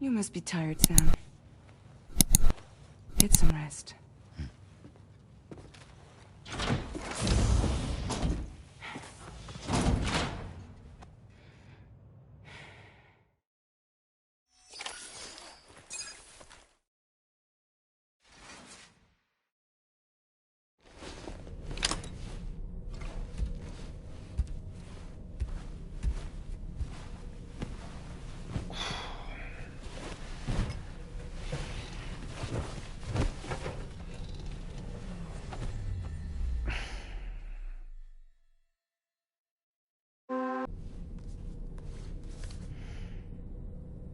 You must be tired, Sam. Get some rest.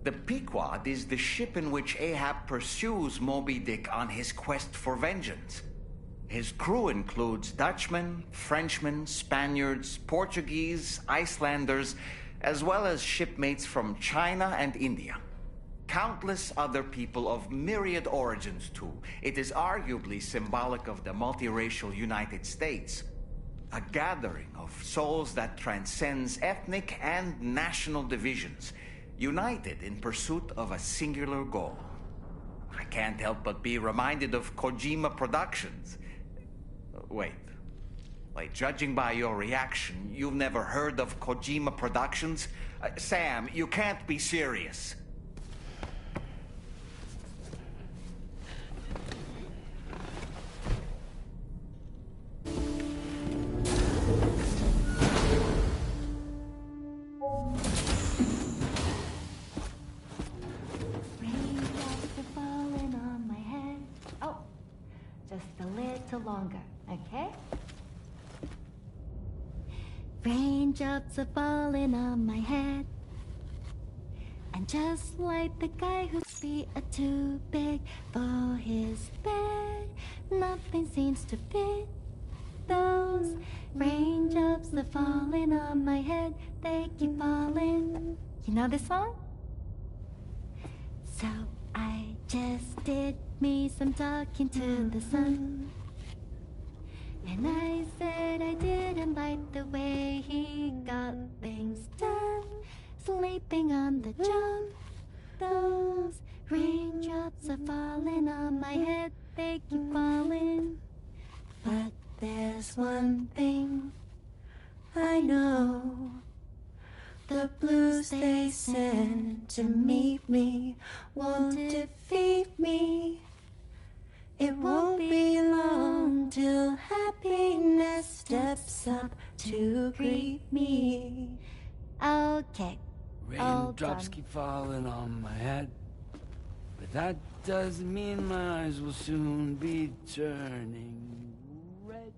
The Pequod is the ship in which Ahab pursues Moby Dick on his quest for vengeance. His crew includes Dutchmen, Frenchmen, Spaniards, Portuguese, Icelanders, as well as shipmates from China and India. Countless other people of myriad origins, too. It is arguably symbolic of the multiracial United States. A gathering of souls that transcends ethnic and national divisions, united in pursuit of a singular goal. I can't help but be reminded of Kojima Productions. Wait, judging by your reaction, you've never heard of Kojima Productions? Sam, you can't be serious. Longer, okay? Raindrops are falling on my head, and just like the guy whose feet are too big for his bed, nothing seems to fit. Those raindrops are falling on my head, they keep falling. You know this song? So I just did me some talking to the sun. And I said I didn't like the way he got things done, sleeping on the job. Those raindrops are falling on my head, they keep falling. But there's one thing I know. The blues they send to meet me won't defeat me. It won't be long till happiness steps up to greet me. Okay. Raindrops keep falling on my head, but that doesn't mean my eyes will soon be turning red.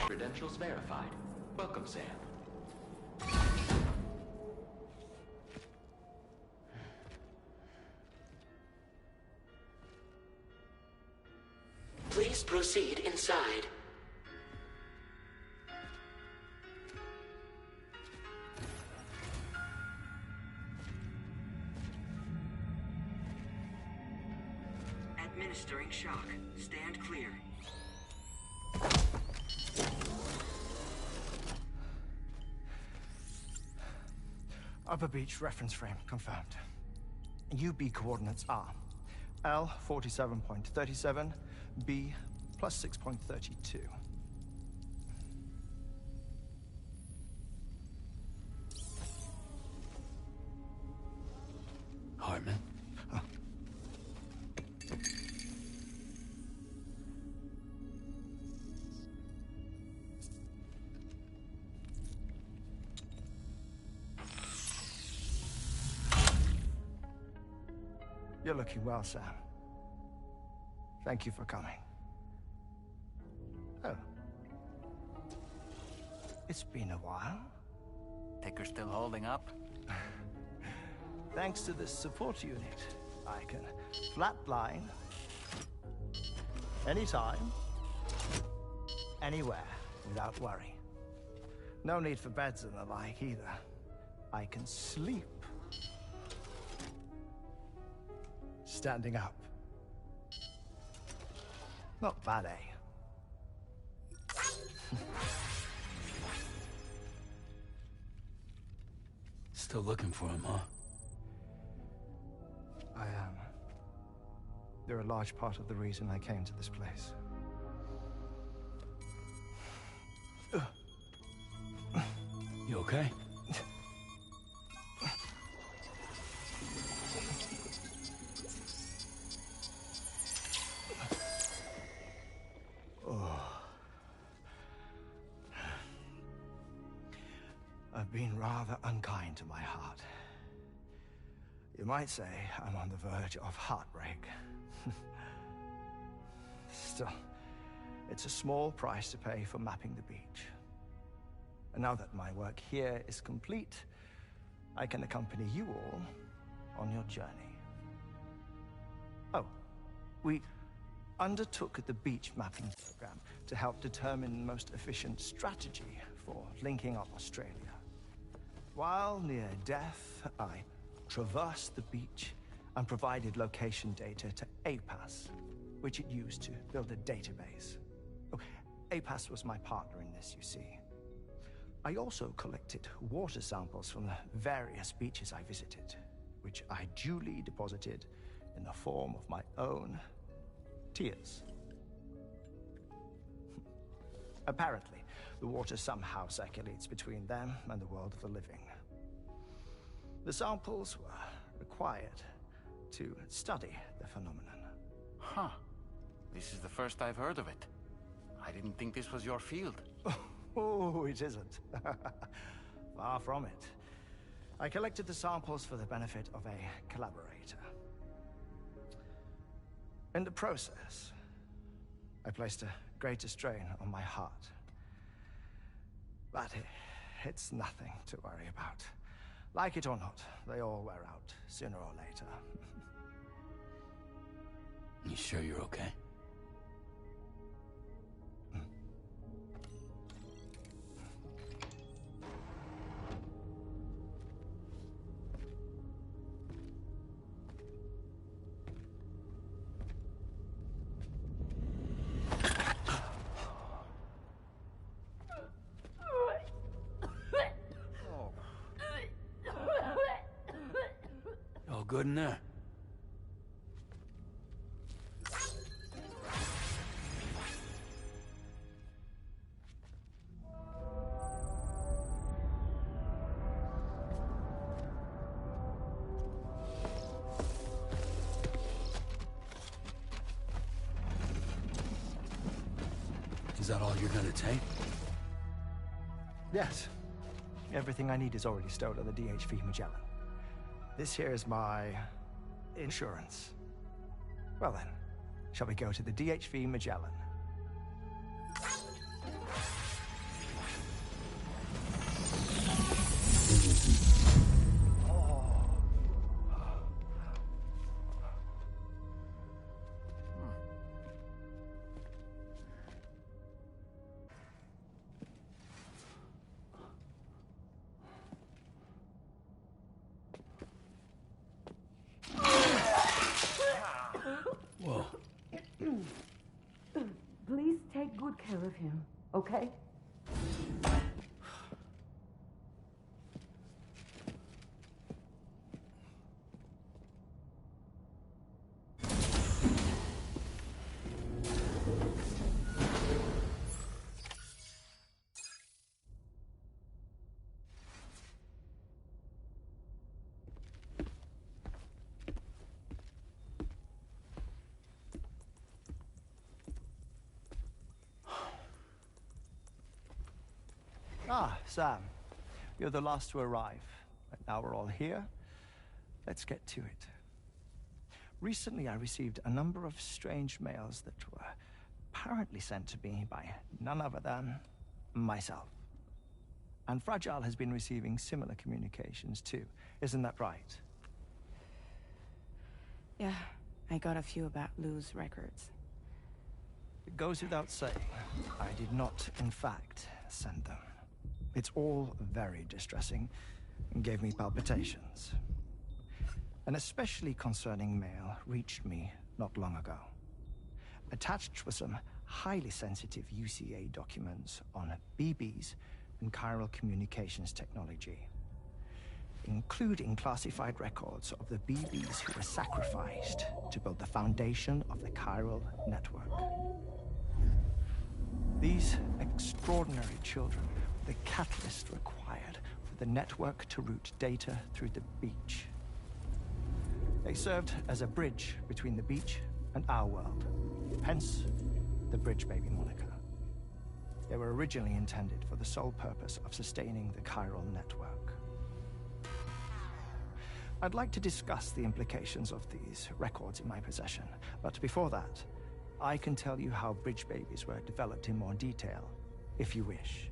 Credentials verified. Welcome, Sam. Please proceed inside. Administering shock. Stand clear. Upper Beach reference frame confirmed. UB coordinates are L 47.37, B plus 6.32. Hartman? You're looking well, Sam. Thank you for coming. Oh. It's been a while. Ticker's still holding up? Thanks to this support unit, I can flatline anytime, anywhere, without worry. No need for beds and the like either. I can sleep standing up. Not bad, eh? Still looking for him, huh? I am. They're a large part of the reason I came to this place. You okay? I've been rather unkind to my heart. You might say I'm on the verge of heartbreak. Still, it's a small price to pay for mapping the beach. And now that my work here is complete, I can accompany you all on your journey. Oh, we undertook the beach mapping program to help determine the most efficient strategy for linking up Australia. While near death, I traversed the beach and provided location data to APAS, which it used to build a database. Oh, APAS was my partner in this, you see. I also collected water samples from the various beaches I visited, which I duly deposited in the form of my own tears. Apparently, the water somehow circulates between them and the world of the living. The samples were required to study the phenomenon. Huh. This is the first I've heard of it. I didn't think this was your field. Oh, it isn't. Far from it. I collected the samples for the benefit of a collaborator. In the process, I placed a greater strain on my heart. But it's nothing to worry about. Like it or not, they all wear out, sooner or later. You sure you're okay? All good in there? Is that all you're gonna take? Yes. Everything I need is already stowed on the DHV Magellan. This here is my insurance. Well then, shall we go to the DHV Magellan? Whoa. Please take good care of him, okay? Ah, Sam. You're the last to arrive. And now we're all here. Let's get to it. Recently, I received a number of strange mails that were apparently sent to me by none other than myself. And Fragile has been receiving similar communications too. Isn't that right? Yeah, I got a few about Lou's records. It goes without saying, I did not, in fact, send them. It's all very distressing and gave me palpitations. An especially concerning mail reached me not long ago. Attached were some highly sensitive UCA documents on BBs and chiral communications technology, including classified records of the BBs who were sacrificed to build the foundation of the chiral network. These extraordinary children were the catalyst required for the network to route data through the beach. They served as a bridge between the beach and our world, hence the Bridge Baby moniker. They were originally intended for the sole purpose of sustaining the chiral network. I'd like to discuss the implications of these records in my possession, but before that, I can tell you how Bridge Babies were developed in more detail, if you wish.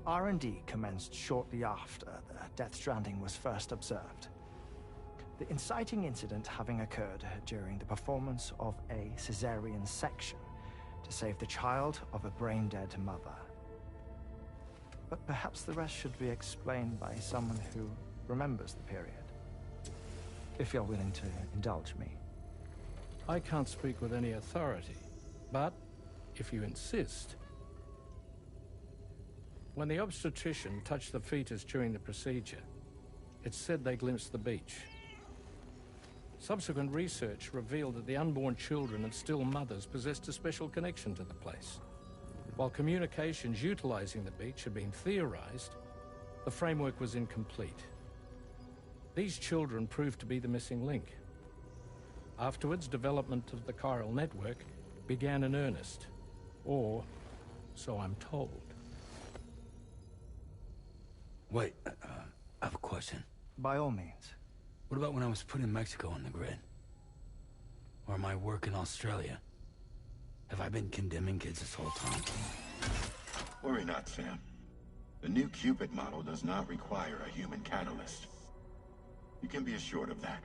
R&D commenced shortly after the Death Stranding was first observed. The inciting incident having occurred during the performance of a cesarean section to save the child of a brain-dead mother. But perhaps the rest should be explained by someone who remembers the period. If you're willing to indulge me. I can't speak with any authority, but if you insist. When the obstetrician touched the fetus during the procedure, it's said they glimpsed the beach. Subsequent research revealed that the unborn children and still mothers possessed a special connection to the place. While communications utilizing the beach had been theorized, the framework was incomplete. These children proved to be the missing link. Afterwards, development of the chiral network began in earnest, or so I'm told. Wait, I have a question. By all means. What about when I was putting Mexico on the grid? Or my work in Australia? Have I been condemning kids this whole time? Worry not, Sam. The new Cupid model does not require a human catalyst. You can be assured of that.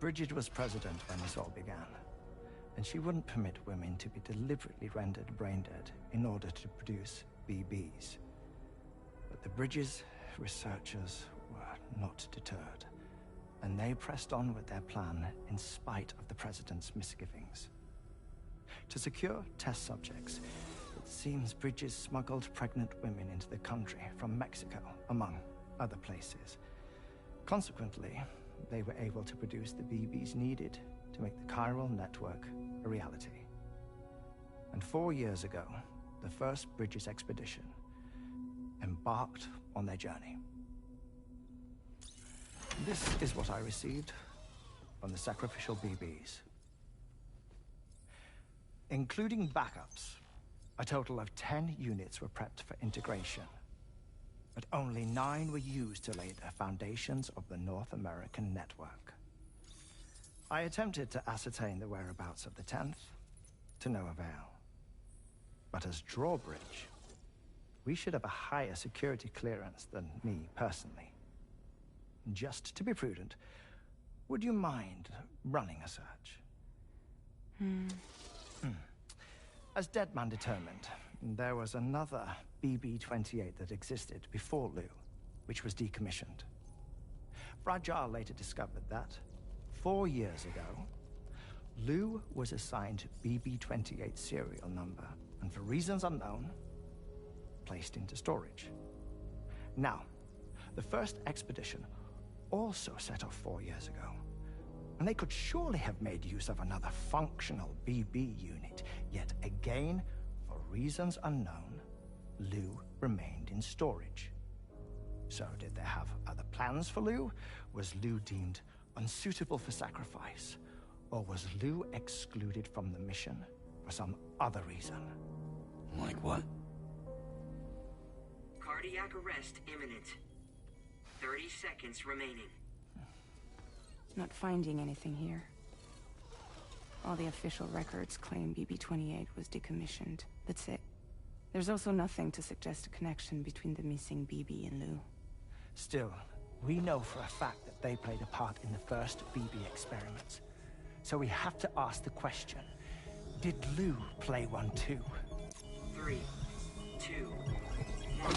Bridget was president when this all began, and she wouldn't permit women to be deliberately rendered brain-dead in order to produce BBs. But the Bridges researchers were not deterred, and they pressed on with their plan in spite of the president's misgivings. To secure test subjects, it seems Bridges smuggled pregnant women into the country from Mexico, among other places. Consequently, they were able to produce the BBs needed to make the chiral network a reality. And 4 years ago, the first Bridges expedition embarked on their journey. This is what I received from the sacrificial BBs. Including backups, a total of 10 units were prepped for integration. But only 9 were used to lay the foundations of the North American network. I attempted to ascertain the whereabouts of the 10th, to no avail. But as drawbridge, we should have a higher security clearance than me personally. Just to be prudent, would you mind running a search? As Deadman determined, there was another BB-28 that existed before Lou, which was decommissioned. Fragile later discovered that, 4 years ago, Lou was assigned BB-28 serial number, and for reasons unknown, placed into storage. Now, the first expedition also set off 4 years ago, and they could surely have made use of another functional BB unit, yet again, for reasons unknown, Lou remained in storage. So did they have other plans for Lou? Was Lou deemed unsuitable for sacrifice? Or was Lou excluded from the mission for some other reason? Like what? Cardi cardiac arrest imminent. 30 seconds remaining. Not finding anything here. All the official records claim BB-28 was decommissioned. That's it. There's also nothing to suggest a connection between the missing BB and Lou. Still, we know for a fact that they played a part in the first BB experiments. So we have to ask the question, did Lou play one too? 3, 2, 1.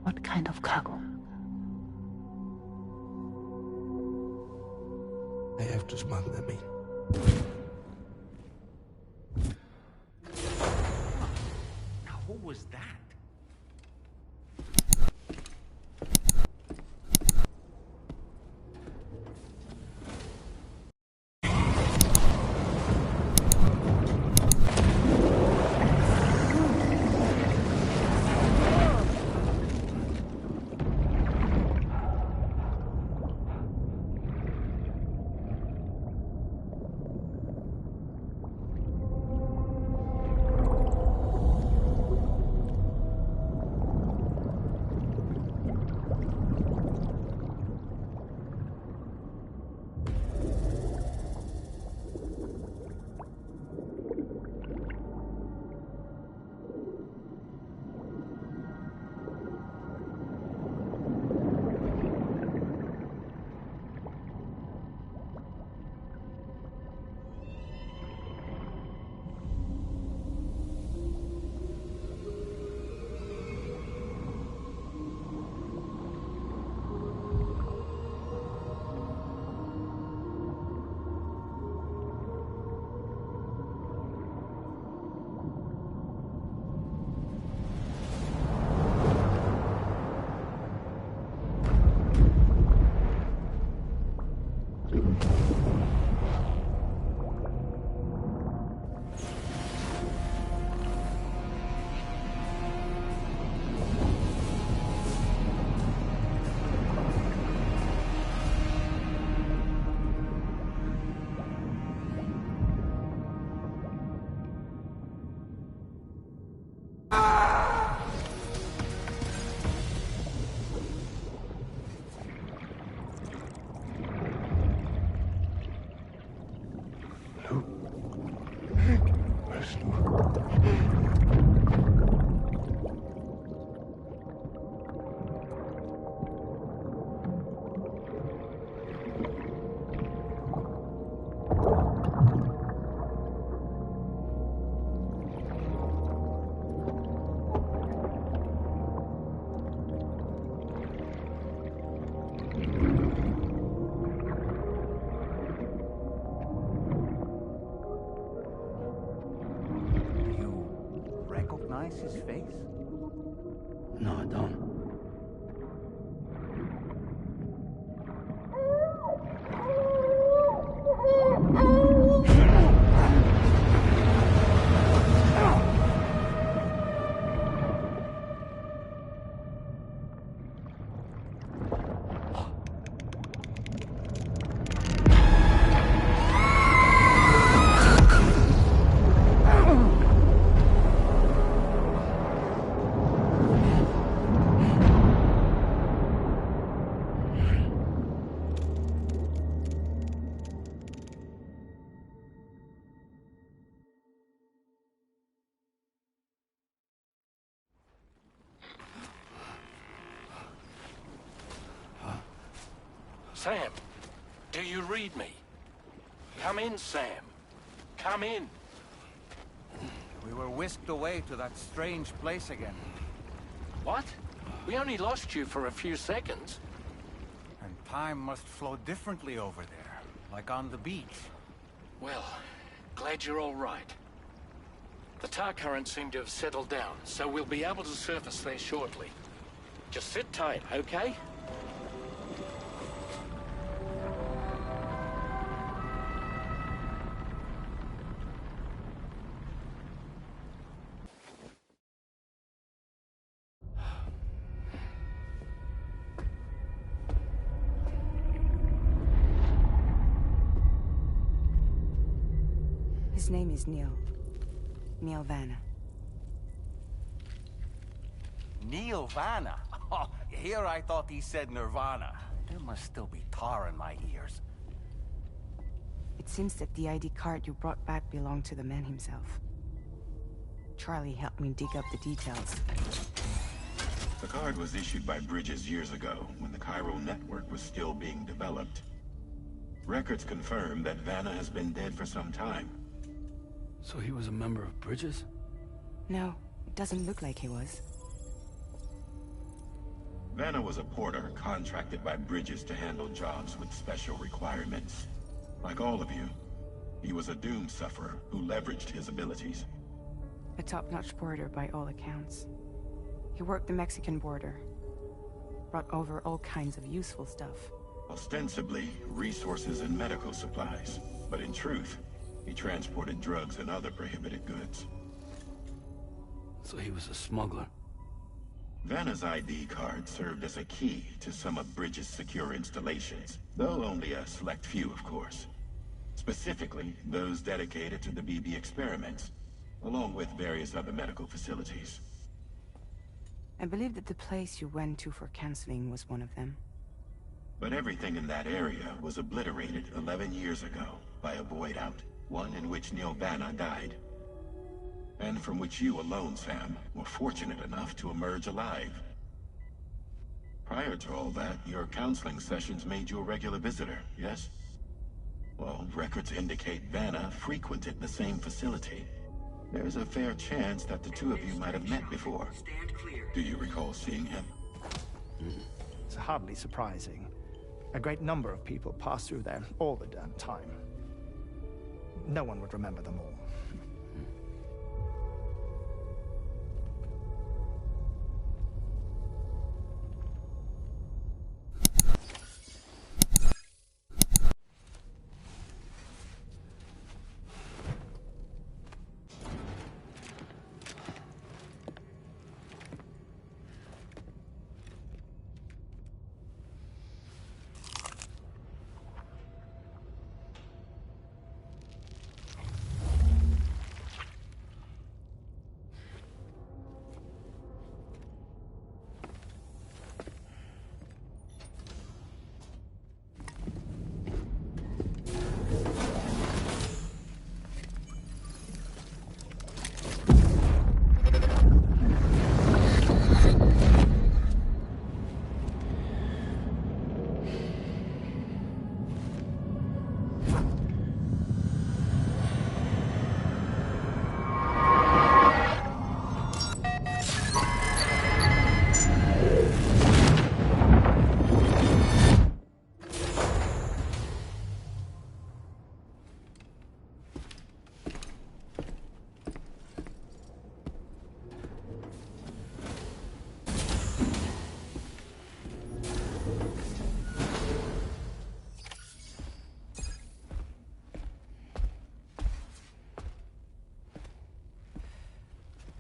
What kind of cargo? I have to smuggle them in. Now, who was that? His face? No, I don't. Sam, do you read me? Come in, Sam. Come in. We were whisked away to that strange place again. What? We only lost you for a few seconds. And time must flow differently over there, like on the beach. Well, glad you're all right. The tar currents seem to have settled down, so we'll be able to surface there shortly. Just sit tight, okay? His name is Neil. Neil Vanna. Neil Vanna? Oh, here I thought he said Nirvana. There must still be tar in my ears. It seems that the ID card you brought back belonged to the man himself. Charlie helped me dig up the details. The card was issued by Bridges years ago, when the chiral network was still being developed. Records confirm that Vanna has been dead for some time. So he was a member of Bridges? No, it doesn't look like he was. Vanna was a porter contracted by Bridges to handle jobs with special requirements. Like all of you, he was a doom sufferer who leveraged his abilities. A top-notch porter by all accounts. He worked the Mexican border. Brought over all kinds of useful stuff. Ostensibly, resources and medical supplies. But in truth, he transported drugs and other prohibited goods. So he was a smuggler. Vanna's ID card served as a key to some of Bridges' secure installations, though only a select few, of course. Specifically, those dedicated to the BB experiments, along with various other medical facilities. I believe that the place you went to for counseling was one of them. But everything in that area was obliterated 11 years ago by a void out, one in which Neil Vanna died. And from which you alone, Sam, were fortunate enough to emerge alive. Prior to all that, your counseling sessions made you a regular visitor, yes? Well, records indicate Vanna frequented the same facility. There's a fair chance that the two of you might have met before. Do you recall seeing him? It's hardly surprising. A great number of people pass through there all the damn time. No one would remember them all.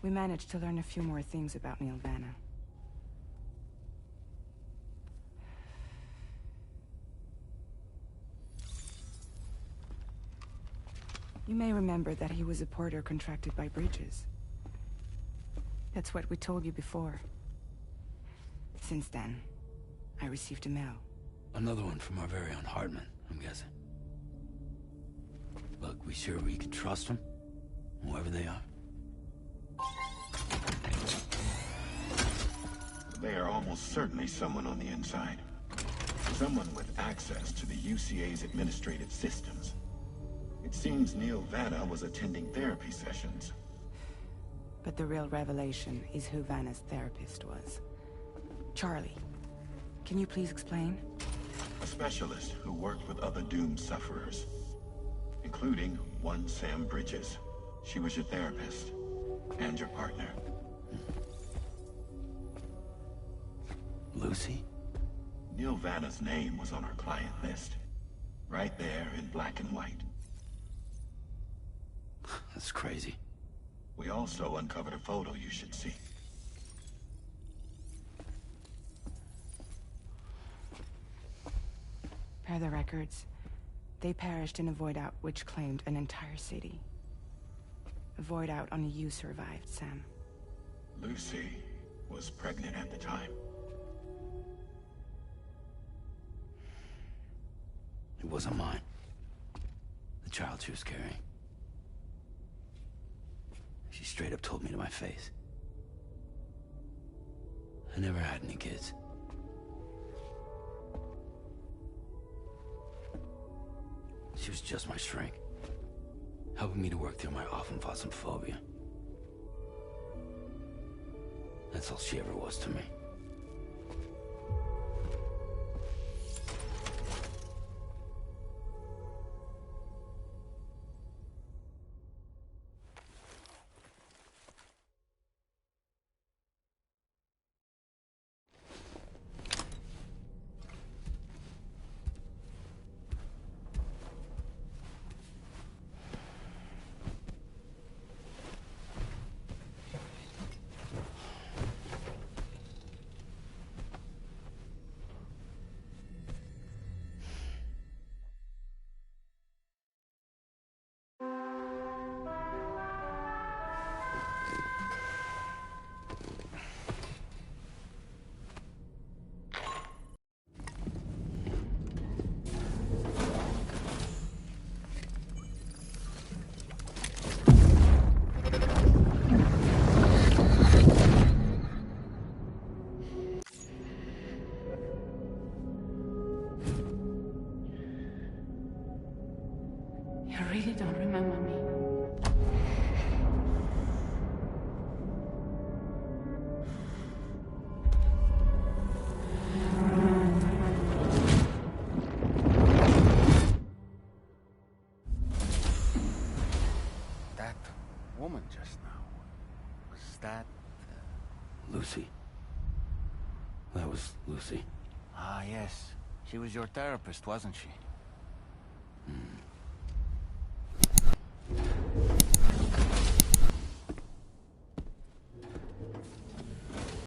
We managed to learn a few more things about Neil Vanna. You may remember that he was a porter contracted by Bridges. That's what we told you before. Since then, I received a mail. Another one from our very own Hartman, I'm guessing. Look, we sure we can trust them? Whoever they are? They are almost certainly someone on the inside. Someone with access to the UCA's administrative systems. It seems Neil Vanna was attending therapy sessions. But the real revelation is who Vanna's therapist was. Charlie, can you please explain? A specialist who worked with other doomed sufferers, including one Sam Bridges. She was your therapist and your partner. Lucy? Neil Vanna's name was on our client list. Right there in black and white. That's crazy. We also uncovered a photo you should see. Per the records, they perished in a void out which claimed an entire city. A void out only you survived, Sam. Lucy was pregnant at the time. It wasn't mine. The child she was carrying. She straight up told me to my face. I never had any kids. She was just my shrink, helping me to work through my often phobia. That's all she ever was to me. You really don't remember me. That woman just now, was that... Lucy. That was Lucy. Ah, yes. She was your therapist, wasn't she?